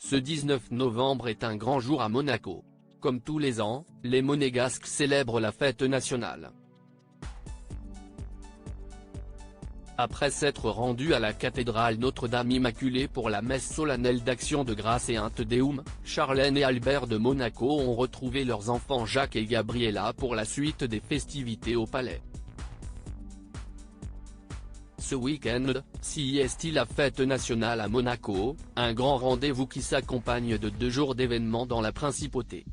Ce 19 novembre est un grand jour à Monaco. Comme tous les ans, les Monégasques célèbrent la fête nationale. Après s'être rendus à la cathédrale Notre-Dame Immaculée pour la messe solennelle d'Action de grâce et un Te Deum, Charlène et Albert de Monaco ont retrouvé leurs enfants Jacques et Gabriella pour la suite des festivités au palais. Ce week-end, CIST la fête nationale à Monaco, un grand rendez-vous qui s'accompagne de 2 jours d'événements dans la principauté.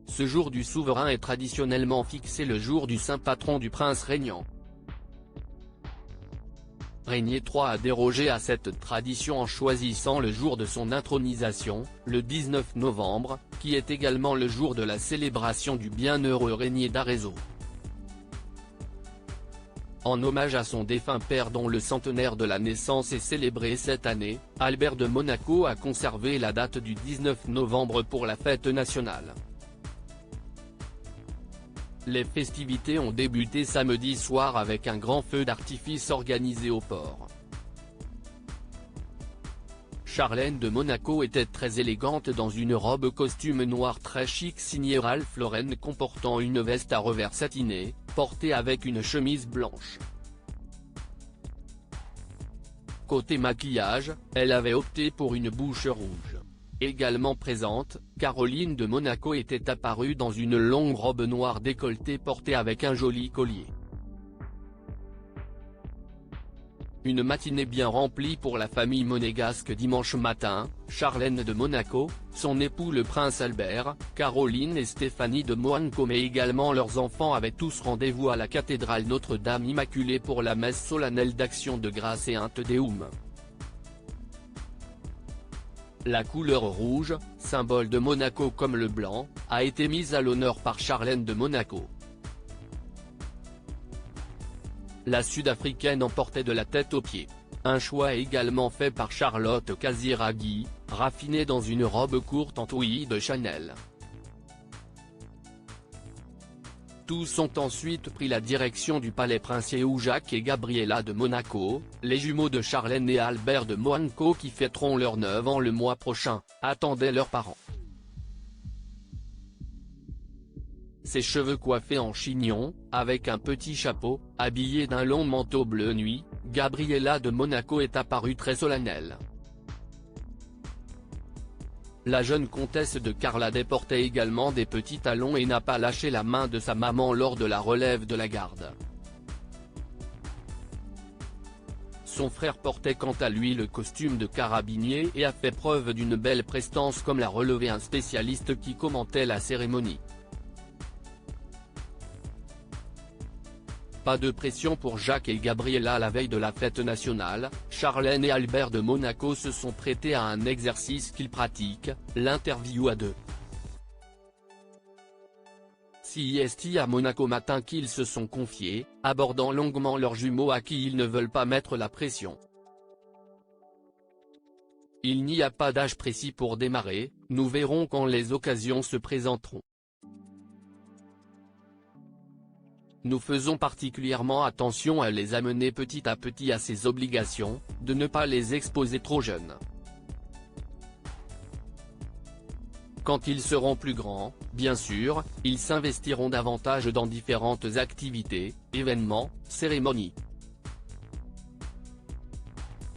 Ce jour du souverain est traditionnellement fixé le jour du saint patron du prince régnant. Régnier III a dérogé à cette tradition en choisissant le jour de son intronisation, le 19 novembre, qui est également le jour de la célébration du bienheureux Régnier d'Arezzo. En hommage à son défunt père dont le centenaire de la naissance est célébré cette année, Albert de Monaco a conservé la date du 19 novembre pour la fête nationale. Les festivités ont débuté samedi soir avec un grand feu d'artifice organisé au port. Charlène de Monaco était très élégante dans une robe costume noir très chic signée Ralph Lauren comportant une veste à revers satiné, portée avec une chemise blanche. Côté maquillage, elle avait opté pour une bouche rouge. Également présente, Caroline de Monaco était apparue dans une longue robe noire décolletée portée avec un joli collier. Une matinée bien remplie pour la famille monégasque dimanche matin. Charlène de Monaco, son époux le prince Albert, Caroline et Stéphanie de Monaco mais également leurs enfants avaient tous rendez-vous à la cathédrale Notre-Dame Immaculée pour la messe solennelle d'Action de grâce et un Te Deum. La couleur rouge, symbole de Monaco comme le blanc, a été mise à l'honneur par Charlène de Monaco. La Sud-Africaine en portait de la tête aux pieds. Un choix également fait par Charlotte Casiraghi, raffinée dans une robe courte en tweed de Chanel. Tous ont ensuite pris la direction du palais princier où Jacques et Gabriella de Monaco, les jumeaux de Charlène et Albert de Monaco qui fêteront leurs 9 ans le mois prochain, attendaient leurs parents. Ses cheveux coiffés en chignon, avec un petit chapeau, habillée d'un long manteau bleu nuit, Gabriella de Monaco est apparue très solennelle. La jeune comtesse de Carladais portait également des petits talons et n'a pas lâché la main de sa maman lors de la relève de la garde. Son frère portait quant à lui le costume de carabinier et a fait preuve d'une belle prestance comme l'a relevé un spécialiste qui commentait la cérémonie. Pas de pression pour Jacques et Gabriella la veille de la fête nationale. Charlène et Albert de Monaco se sont prêtés à un exercice qu'ils pratiquent, l'interview à deux. CIST à Monaco matin qu'ils se sont confiés, abordant longuement leurs jumeaux à qui ils ne veulent pas mettre la pression. Il n'y a pas d'âge précis pour démarrer, nous verrons quand les occasions se présenteront. Nous faisons particulièrement attention à les amener petit à petit à ces obligations, de ne pas les exposer trop jeunes. Quand ils seront plus grands, bien sûr, ils s'investiront davantage dans différentes activités, événements, cérémonies.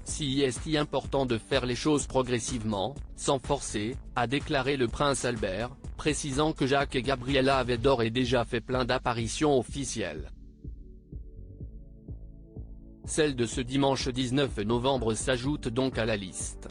CIST important de faire les choses progressivement, sans forcer, a déclaré le prince Albert, précisant que Jacques et Gabriella avaient d'ores et déjà fait plein d'apparitions officielles. Celle de ce dimanche 19 novembre s'ajoute donc à la liste.